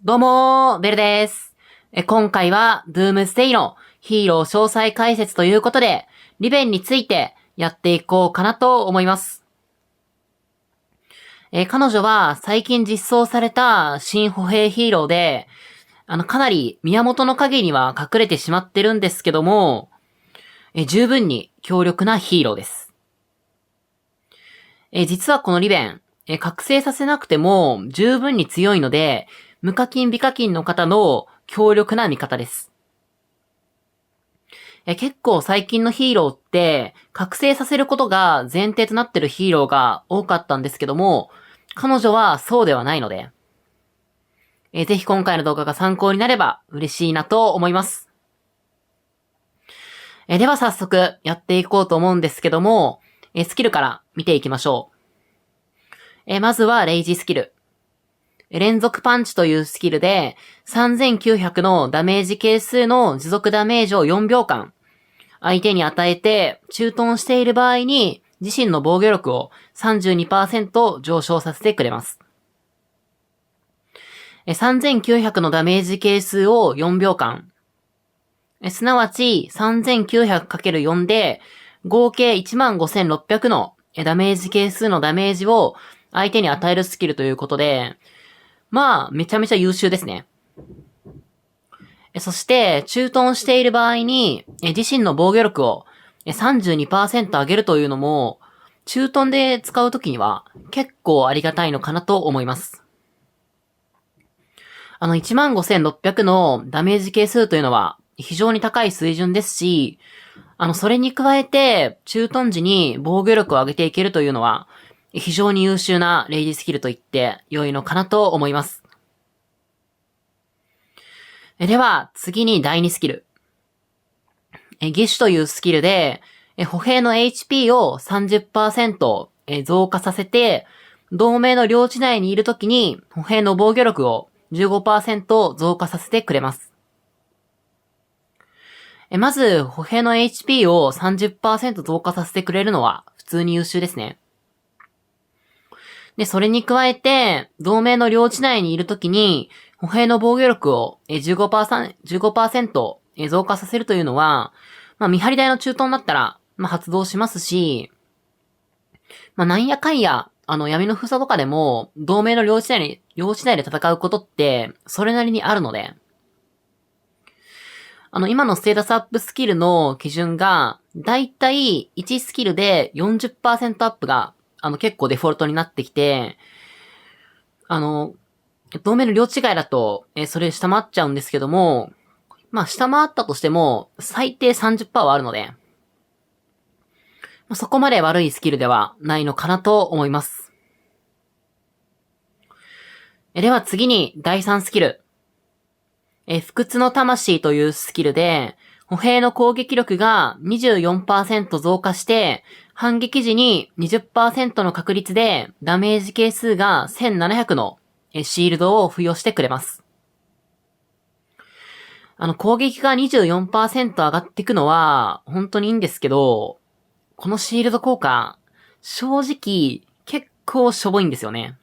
どうもー、ベルです。今回は、ドゥームステイのヒーロー詳細解説ということで、リベンについてやっていこうかなと思います。彼女は最近実装された新歩兵ヒーローで、かなり宮本の影には隠れてしまってるんですけども、十分に強力なヒーローです。実はこのリベン、覚醒させなくても十分に強いので、無課金美課金の方の強力な味方です。結構最近のヒーローって、覚醒させることが前提となってるヒーローが多かったんですけども、彼女はそうではないので、ぜひ今回の動画が参考になれば嬉しいなと思います。では早速やっていこうと思うんですけども、スキルから見ていきましょう。まずはレイジスキル。連続パンチというスキルで、3900のダメージ係数の持続ダメージを4秒間、相手に与えて、駐屯している場合に、自身の防御力を 32% 上昇させてくれます。3900のダメージ係数を4秒間。すなわち 3900×4 で、合計15600のダメージ係数のダメージを相手に与えるスキルということで、まあ、めちゃめちゃ優秀ですね。そして、駐屯している場合に、自身の防御力を 32% 上げるというのも、駐屯で使うときには結構ありがたいのかなと思います。15600のダメージ係数というのは非常に高い水準ですし、それに加えて、駐屯時に防御力を上げていけるというのは、非常に優秀なレイジスキルと言って良いのかなと思います。では、次に第2スキル。義手というスキルで、歩兵の HP を 30% 増加させて、同盟の領地内にいるときに歩兵の防御力を 15% 増加させてくれます。まず、歩兵の HP を 30% 増加させてくれるのは普通に優秀ですね。で、それに加えて、同盟の領地内にいるときに、歩兵の防御力を 15% 増加させるというのは、見張り台の中東になったら、発動しますし、なんやかんや、闇の封鎖とかでも、同盟の領地内で戦うことって、それなりにあるので、今のステータスアップスキルの基準が、だいたい1スキルで 40% アップが、結構デフォルトになってきて、同盟の領地外だと、それ下回っちゃうんですけども、下回ったとしても、最低 30% はあるので、そこまで悪いスキルではないのかなと思います。では次に、第3スキル。不屈の魂というスキルで、歩兵の攻撃力が 24% 増加して、反撃時に 20% の確率でダメージ係数が1700のシールドを付与してくれます。攻撃が 24% 上がっていくのは本当にいいんですけど、このシールド効果、正直結構しょぼいんですよね。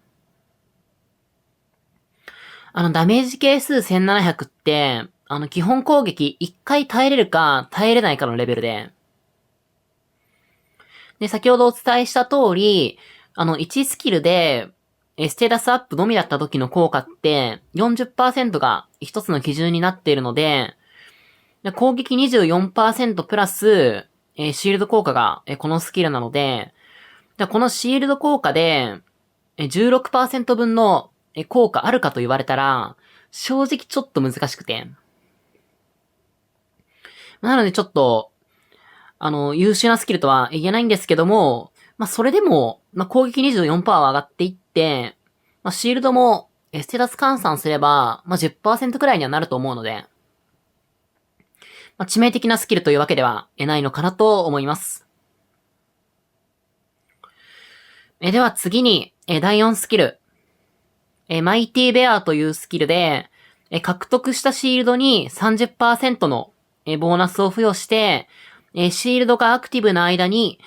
ダメージ係数1700って、基本攻撃1回耐えれるか耐えれないかのレベルで。で、先ほどお伝えした通り、1スキルで、ステータスアップのみだった時の効果って、40% が一つの基準になっているので、攻撃 24% プラス、シールド効果が、このスキルなので、このシールド効果で、16% 分の効果あるかと言われたら、正直ちょっと難しくて。なのでちょっと、優秀なスキルとは言えないんですけども、それでも、攻撃 24% は上がっていって、シールドも、ステータス換算すれば、10% くらいにはなると思うので、致命的なスキルというわけではないのかなと思います。では次に、第4スキル。マイティベアというスキルで、獲得したシールドに 30% のボーナスを付与して、シールドがアクティブな間に、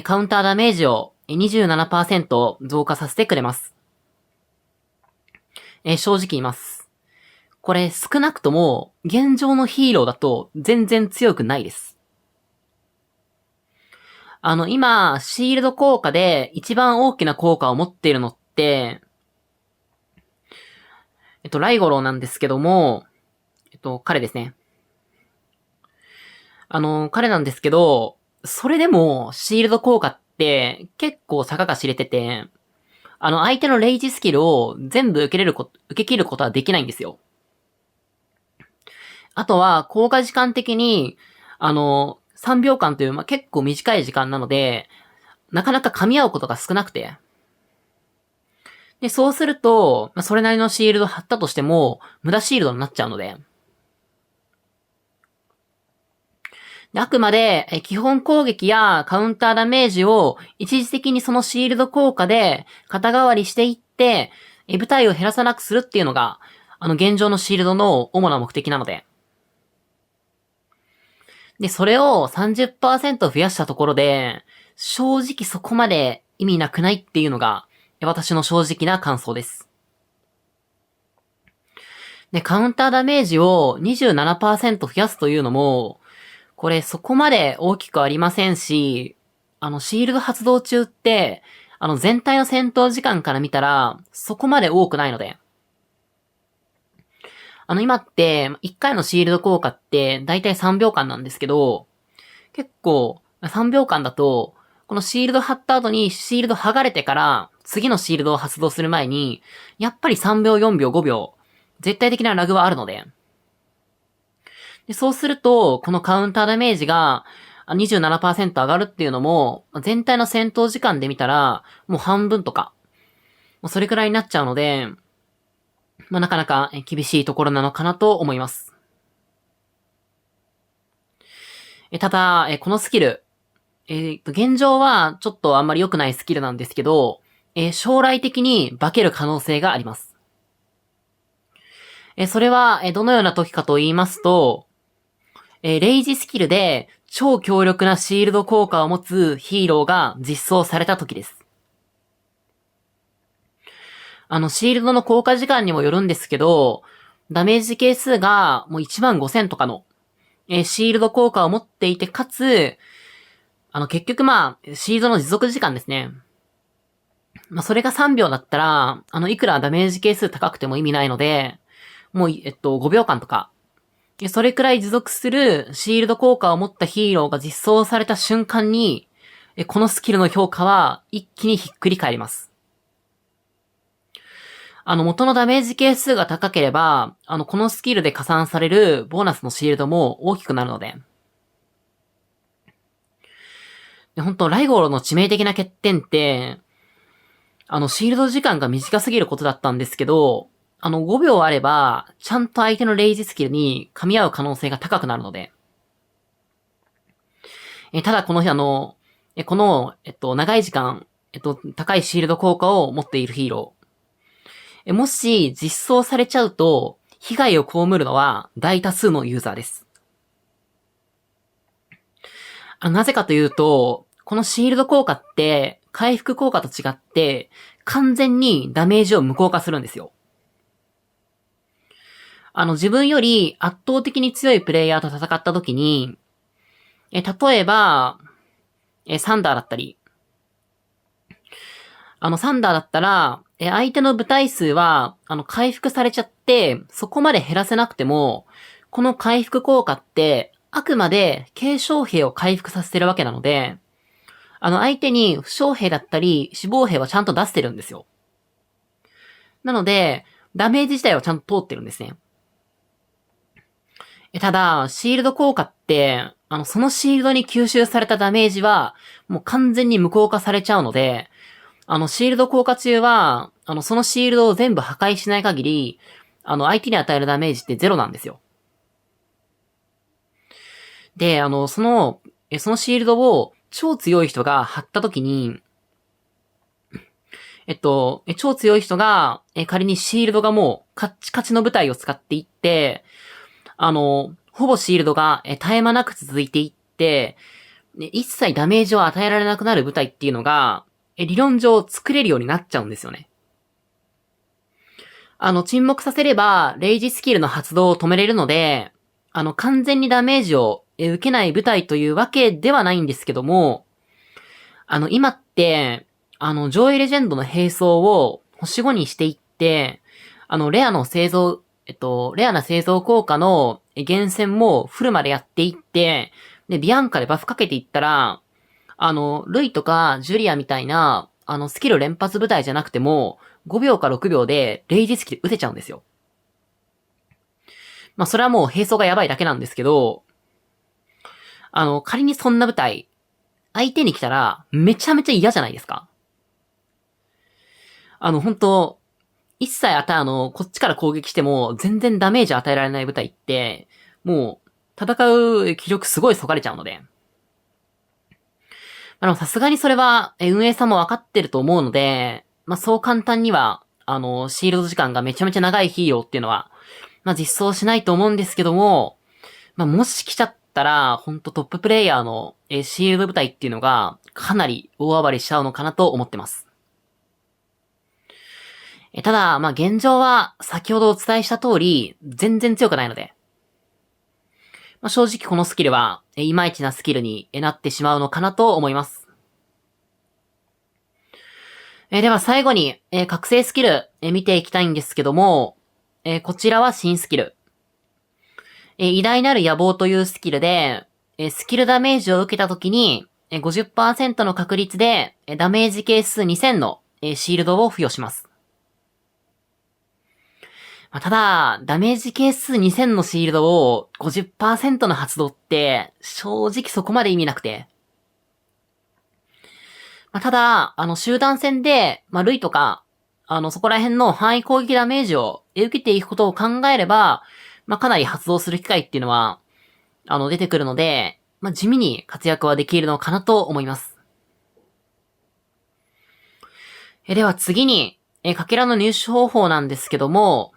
カウンターダメージを 27% 増加させてくれます。正直言います。これ少なくとも現状のヒーローだと全然強くないです。今、シールド効果で一番大きな効果を持っているのって、ライゴローなんですけども、彼ですね。彼なんですけど、それでもシールド効果って結構坂が知れてて、相手のレイジスキルを全部受け切ることはできないんですよ。あとは、効果時間的に、3秒間という、結構短い時間なので、なかなか噛み合うことが少なくて。で、そうすると、それなりのシールド貼ったとしても、無駄シールドになっちゃうので。あくまで、基本攻撃やカウンターダメージを一時的にそのシールド効果で肩代わりしていって、部隊を減らさなくするっていうのが、現状のシールドの主な目的なので。で、それを30%増やしたところで、正直そこまで意味なくないっていうのが、私の正直な感想です。で、カウンターダメージを27%増やすというのも、これそこまで大きくありませんし、シールド発動中って、全体の戦闘時間から見たら、そこまで多くないので。今って、1回のシールド効果って、だいたい3秒間なんですけど、結構、3秒間だと、このシールド貼った後にシールド剥がれてから、次のシールドを発動する前に、やっぱり3秒、4秒、5秒、絶対的なラグはあるので。で、そうすると、このカウンターダメージが27%上がるっていうのも、全体の戦闘時間で見たら、もう半分とか、もうそれくらいになっちゃうので、なかなか厳しいところなのかなと思います。ただ、このスキル、現状はちょっとあんまり良くないスキルなんですけど、将来的に化ける可能性があります。それは、どのような時かと言いますと、レイジスキルで超強力なシールド効果を持つヒーローが実装された時です。シールドの効果時間にもよるんですけど、ダメージ係数がもう15000とかの、シールド効果を持っていて、かつ、結局シールドの持続時間ですね。それが3秒だったら、いくらダメージ係数高くても意味ないので、もう、5秒間とか、それくらい持続するシールド効果を持ったヒーローが実装された瞬間に、このスキルの評価は一気にひっくり返ります。元のダメージ係数が高ければ、このスキルで加算されるボーナスのシールドも大きくなるので。本当ライゴロの致命的な欠点って、シールド時間が短すぎることだったんですけど、5秒あれば、ちゃんと相手のレイジスキルに噛み合う可能性が高くなるので。ただこの日この、長い時間、高いシールド効果を持っているヒーロー。もし実装されちゃうと、被害を被るのは大多数のユーザーです。なぜかというと、このシールド効果って、回復効果と違って、完全にダメージを無効化するんですよ。自分より圧倒的に強いプレイヤーと戦った時に、例えば、サンダーだったり、サンダーだったら、相手の部隊数は、回復されちゃって、そこまで減らせなくても、この回復効果って、あくまで軽傷兵を回復させてるわけなので、相手に負傷兵だったり、死亡兵はちゃんと出してるんですよ。なので、ダメージ自体はちゃんと通ってるんですね。ただ、シールド効果って、そのシールドに吸収されたダメージは、もう完全に無効化されちゃうので、シールド効果中は、そのシールドを全部破壊しない限り、相手に与えるダメージってゼロなんですよ。で、そのシールドを超強い人が貼った時に、超強い人が、仮にシールドがもうカッチカチの部隊を使っていって、ほぼシールドが絶え間なく続いていって、一切ダメージを与えられなくなる部隊っていうのが、理論上作れるようになっちゃうんですよね。沈黙させれば、レイジスキルの発動を止めれるので、完全にダメージを受けない部隊というわけではないんですけども、今って、上位レジェンドの兵装を星5にしていって、レアの製造、レアな製造効果の厳選もフルまでやっていって、で、ビアンカでバフかけていったら、ルイとかジュリアみたいな、スキル連発部隊じゃなくても、5秒か6秒でレイジスキル撃てちゃうんですよ。まあ、それはもう兵装がやばいだけなんですけど、仮にそんな部隊、相手に来たら、めちゃめちゃ嫌じゃないですか。本当一切こっちから攻撃しても、全然ダメージ与えられない部隊って、もう、戦う気力すごい削がれちゃうので。さすがにそれは、運営さんもわかってると思うので、まあ、そう簡単には、シールド時間がめちゃめちゃ長いヒーローっていうのは、まあ、実装しないと思うんですけども、まあ、もし来ちゃったら、ほんとトッププレイヤーの、シールド部隊っていうのが、かなり大暴れしちゃうのかなと思ってます。ただ、まあ、現状は、先ほどお伝えした通り、全然強くないので、まあ、正直このスキルは、いまいちなスキルになってしまうのかなと思います。では最後に、覚醒スキル、見ていきたいんですけども、こちらは新スキル。偉大なる野望というスキルで、スキルダメージを受けたときに、50% の確率で、ダメージ係数2000の、シールドを付与します。まあ、ただ、ダメージ係数2000のシールドを 50% の発動って、正直そこまで意味なくて。まあ、ただ、集団戦で、まあ、ルイとか、そこら辺の範囲攻撃ダメージを受けていくことを考えれば、まあ、かなり発動する機会っていうのは、出てくるので、まあ、地味に活躍はできるのかなと思います。では次に、かけらの入手方法なんですけども、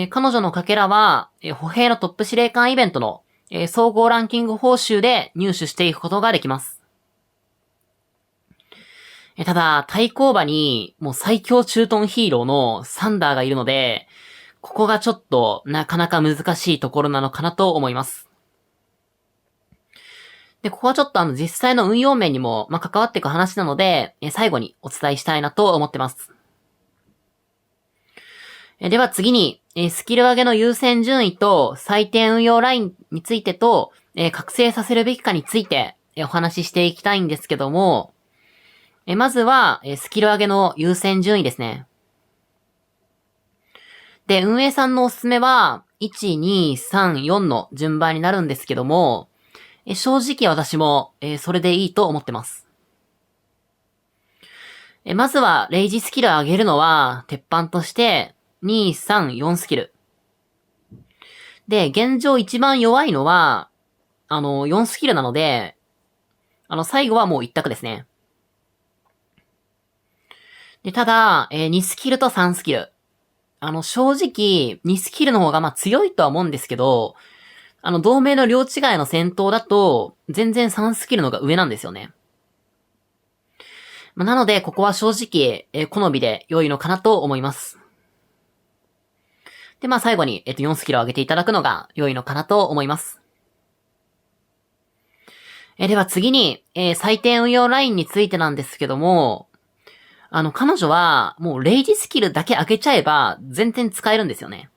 彼女のかけらは、歩兵のトップ司令官イベントの、総合ランキング報酬で入手していくことができます。ただ、対抗馬に、もう最強駐屯ヒーローのサンダーがいるので、ここがちょっとなかなか難しいところなのかなと思います。で、ここはちょっと実際の運用面にも、まあ、関わっていく話なので、最後にお伝えしたいなと思ってます。では次に、スキル上げの優先順位と採点運用ラインについてと、覚醒させるべきかについて、お話ししていきたいんですけども、まずは、スキル上げの優先順位ですね。で、運営さんのおすすめは、1、2、3、4の順番になるんですけども、正直私も、それでいいと思ってます。まずは、レイジスキル上げるのは、鉄板として、2、3、4スキル。で、現状一番弱いのは、4スキルなので、最後はもう一択ですね。で、ただ、2スキルと3スキル。正直、2スキルの方がまあ強いとは思うんですけど、同盟の両違いの戦闘だと、全然3スキルの方が上なんですよね。なので、ここは正直、好みで良いのかなと思います。で、まあ最後に、4スキルを上げていただくのが良いのかなと思います。では次に、採点運用ラインについてなんですけども、彼女は、もうレイジスキルだけ上げちゃえば、全然使えるんですよね。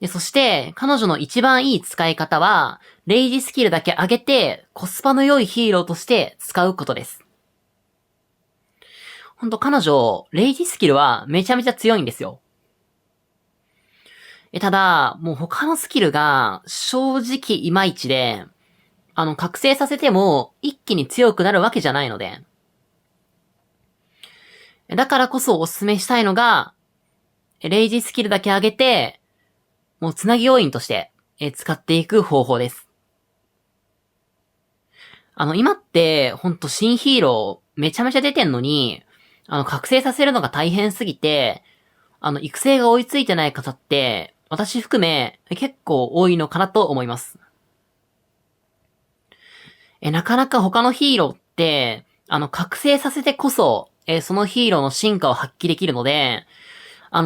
で、そして、彼女の一番いい使い方は、レイジスキルだけ上げて、コスパの良いヒーローとして使うことです。ほんと彼女、レイジスキルはめちゃめちゃ強いんですよ。ただ、もう他のスキルが正直いまいちで、覚醒させても一気に強くなるわけじゃないので。だからこそおすすめしたいのが、レイジスキルだけ上げて、もうつなぎ要員として、使っていく方法です。今って、ほんと新ヒーローめちゃめちゃ出てんのに、覚醒させるのが大変すぎて、育成が追いついてない方って、私含め結構多いのかなと思います。なかなか他のヒーローって、覚醒させてこそ、そのヒーローの進化を発揮できるので、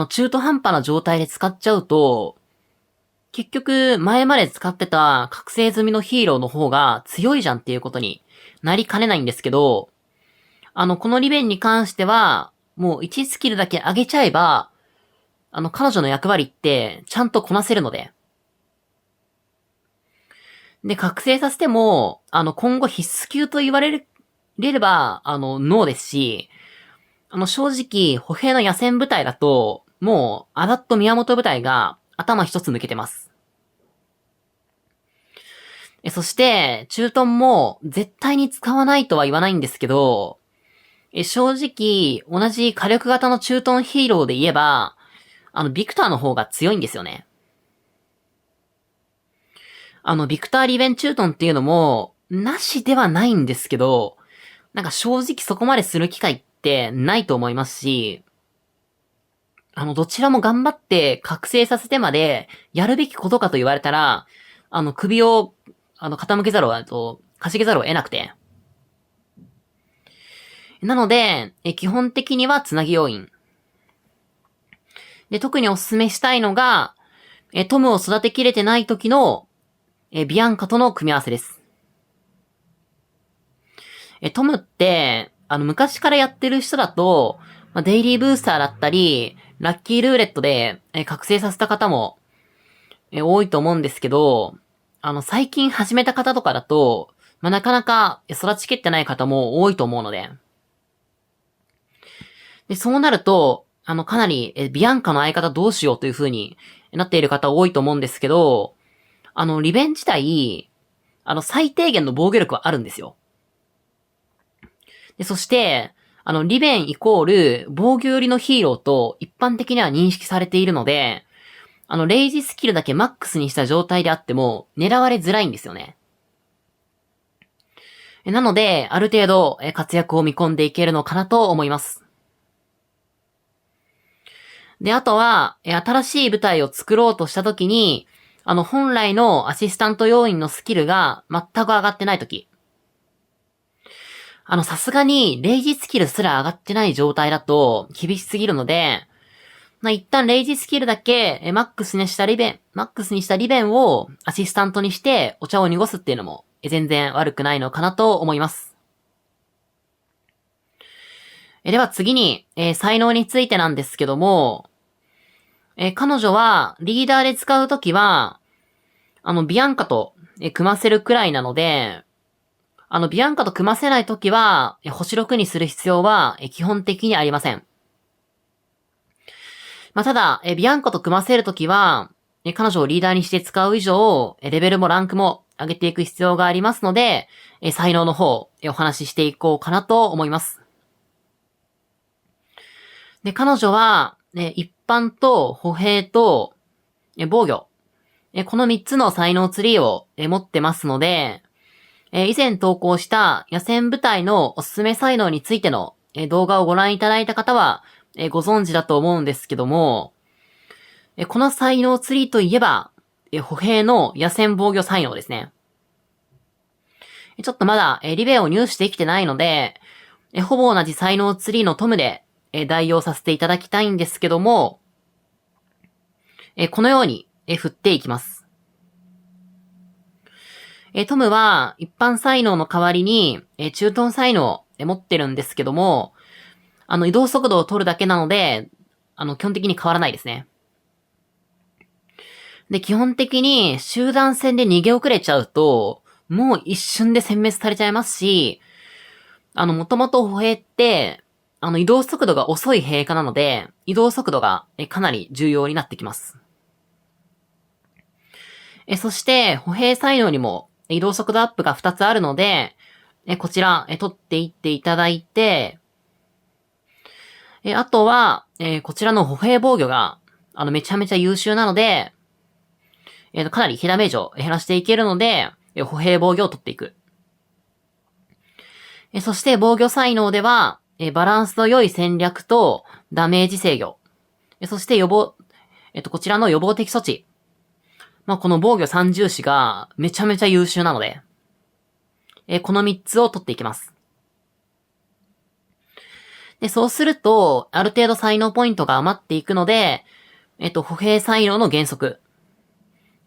中途半端な状態で使っちゃうと、結局、前まで使ってた覚醒済みのヒーローの方が強いじゃんっていうことになりかねないんですけど、このリベンに関しては、もう1スキルだけ上げちゃえば、彼女の役割ってちゃんとこなせるので。で、覚醒させても、今後必須級と言われれば、ノーですし、正直、歩兵の野戦部隊だと、もう、アダット宮本部隊が頭一つ抜けてます。そして、駐屯も絶対に使わないとは言わないんですけど、正直、同じ火力型の駐屯ヒーローで言えば、ビクターの方が強いんですよね。ビクターリベン駐屯っていうのも、なしではないんですけど、なんか正直そこまでする機会ってないと思いますし、どちらも頑張って覚醒させてまでやるべきことかと言われたら、首を、傾けざるを、かしげざるを得なくて。なので、基本的にはつなぎ要員。で、特にお勧めしたいのが、トムを育てきれてない時の、ビアンカとの組み合わせです。トムって、昔からやってる人だと、デイリーブースターだったり、ラッキールーレットで、覚醒させた方も、多いと思うんですけど、最近始めた方とかだと、なかなか育ちきってない方も多いと思うので。で、そうなると、かなり、ビアンカの相方どうしようという風になっている方多いと思うんですけど、リベン自体、最低限の防御力はあるんですよ。で、そして、リベンイコール防御寄りのヒーローと一般的には認識されているので、レイジスキルだけマックスにした状態であっても狙われづらいんですよね。なので、ある程度活躍を見込んでいけるのかなと思います。で、あとは、新しい部隊を作ろうとしたときに、本来のアシスタント要員のスキルが全く上がってないとき。さすがに、レイジスキルすら上がってない状態だと厳しすぎるので、一旦レイジスキルだけ、マックスにしたリベンをアシスタントにしてお茶を濁すっていうのも、全然悪くないのかなと思います。では次に、才能についてなんですけども、彼女はリーダーで使うときは、ビアンカと、組ませるくらいなので、ビアンカと組ませないときは、星6にする必要は、基本的にありません。ただ、ビアンカと組ませるときは、彼女をリーダーにして使う以上、レベルもランクも上げていく必要がありますので、才能の方、お話ししていこうかなと思います。で、彼女は、一般と歩兵と、防御。この3つの才能ツリーを持ってますので、以前投稿した野戦部隊のおすすめ才能についての動画をご覧いただいた方はご存知だと思うんですけども、この才能ツリーといえば、歩兵の野戦防御才能ですね。ちょっとまだリベを入手できてないので、ほぼ同じ才能ツリーのトムで代用させていただきたいんですけども、このように振っていきます。トムは一般才能の代わりに中等才能を持ってるんですけども、移動速度を取るだけなので、基本的に変わらないですね。で、基本的に集団戦で逃げ遅れちゃうと、もう一瞬で殲滅されちゃいますし、もともと歩兵って、移動速度が遅い兵科なので、移動速度がかなり重要になってきます。そして、歩兵才能にも移動速度アップが2つあるので、こちら、取っていっていただいて、あとは、こちらの歩兵防御が、めちゃめちゃ優秀なので、かなり被ダメージを減らしていけるので、歩兵防御を取っていく。そして防御才能では、バランスの良い戦略とダメージ制御。そしてこちらの予防的措置。この防御三重視がめちゃめちゃ優秀なので、この3つを取っていきます。で、そうすると、ある程度才能ポイントが余っていくので、歩兵才能の減速。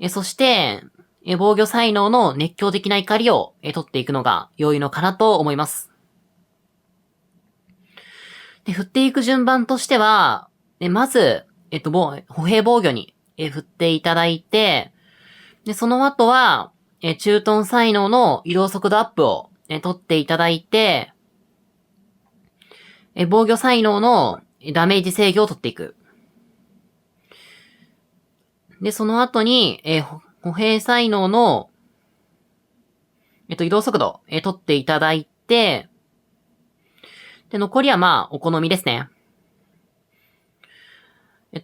そして、防御才能の熱狂的な怒りを取っていくのが良いのかなと思います。で、振っていく順番としては、まず、歩兵防御に振っていただいて、で、その後は、駐屯才能の移動速度アップを取っていただいて、防御才能のダメージ制御を取っていく。で、その後に、歩兵才能の、移動速度、取っていただいて、で、残りはまあ、お好みですね。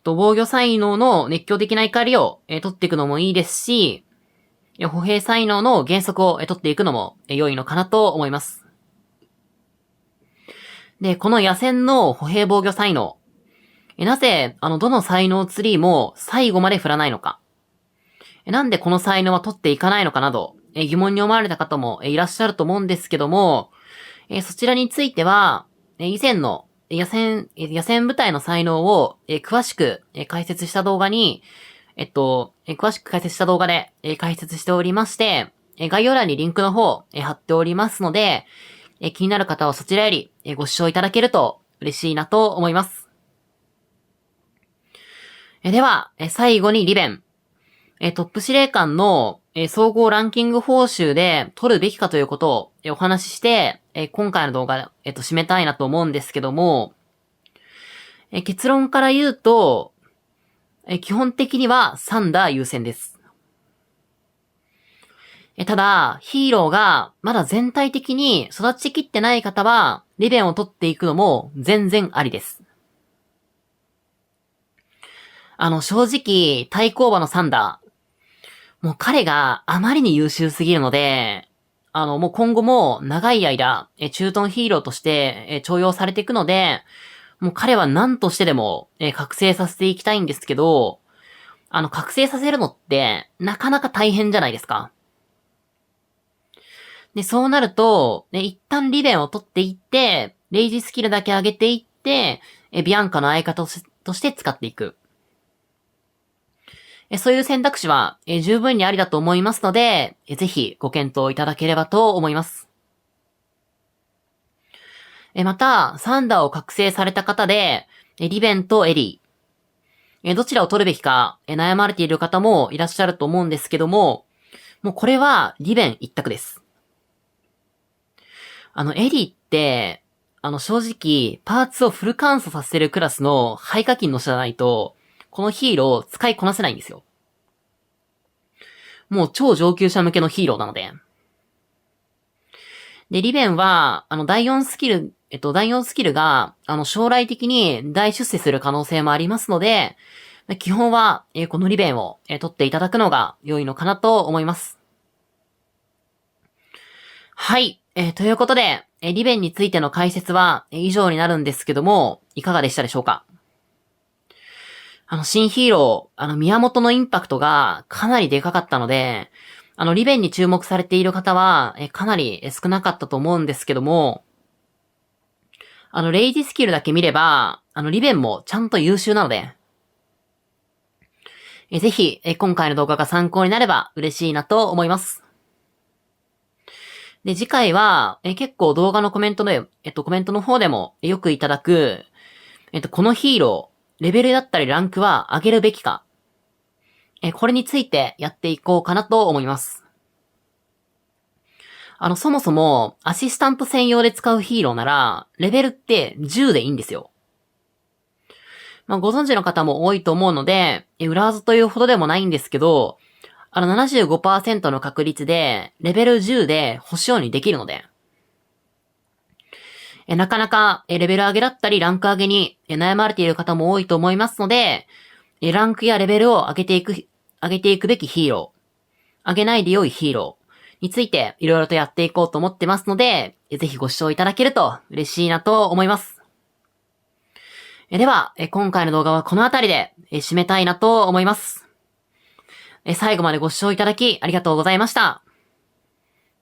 防御才能の熱狂的な怒りを、取っていくのもいいですし、歩兵才能の減速を、取っていくのも、良いのかなと思います。で、この野戦の歩兵防御才能。なぜ、どの才能ツリーも最後まで振らないのか。なんでこの才能は取っていかないのかなど、疑問に思われた方もいらっしゃると思うんですけども、そちらについては、以前の野戦部隊の才能を詳しく解説した動画に、詳しく解説した動画で解説しておりまして、概要欄にリンクの方貼っておりますので、気になる方はそちらよりご視聴いただけると嬉しいなと思います。では、最後にリベン。トップ司令官の総合ランキング報酬で取るべきかということをお話しして、今回の動画、締めたいなと思うんですけども、結論から言うと、基本的にはサンダー優先です。ただ、ヒーローがまだ全体的に育ちきってない方は、リベンを取っていくのも全然ありです。正直、対抗馬のサンダー、もう彼があまりに優秀すぎるので、もう今後も長い間、駐屯ヒーローとして重用されていくので、もう彼は何としてでも覚醒させていきたいんですけど、覚醒させるのってなかなか大変じゃないですか。で、そうなると、一旦リベンを取っていって、レイジスキルだけ上げていって、ビアンカの相方として使っていく。そういう選択肢は十分にありだと思いますので、ぜひご検討いただければと思います。また、サンダーを覚醒された方で、リベンとエリー、どちらを取るべきか悩まれている方もいらっしゃると思うんですけども、もうこれはリベン一択です。エリーって、正直、パーツをフル乾燥させるクラスの廃課金の人じゃないと、このヒーローを使いこなせないんですよ。もう超上級者向けのヒーローなので。で、リベンは、第4スキルが、将来的に大出世する可能性もありますので、基本は、このリベンを、取っていただくのが良いのかなと思います。はい。ということで、リベンについての解説は以上になるんですけども、いかがでしたでしょうか？新ヒーロー、宮本のインパクトがかなりでかかったので、リベンに注目されている方は、かなり少なかったと思うんですけども、レイジスキルだけ見れば、リベンもちゃんと優秀なので、ぜひ、今回の動画が参考になれば嬉しいなと思います。で、次回は、結構動画のコメントの方でもよくいただく、このヒーロー、レベルだったりランクは上げるべきか。これについてやっていこうかなと思います。そもそも、アシスタント専用で使うヒーローなら、レベルって10でいいんですよ。ご存知の方も多いと思うので、裏技というほどでもないんですけど、75% の確率で、レベル10で星4にできるので、なかなかレベル上げだったりランク上げに悩まれている方も多いと思いますので、ランクやレベルを上げていくべきヒーロー、上げないで良いヒーローについていろいろとやっていこうと思ってますので、ぜひご視聴いただけると嬉しいなと思います。では、今回の動画はこの辺りで締めたいなと思います。最後までご視聴いただきありがとうございました。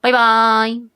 バイバーイ。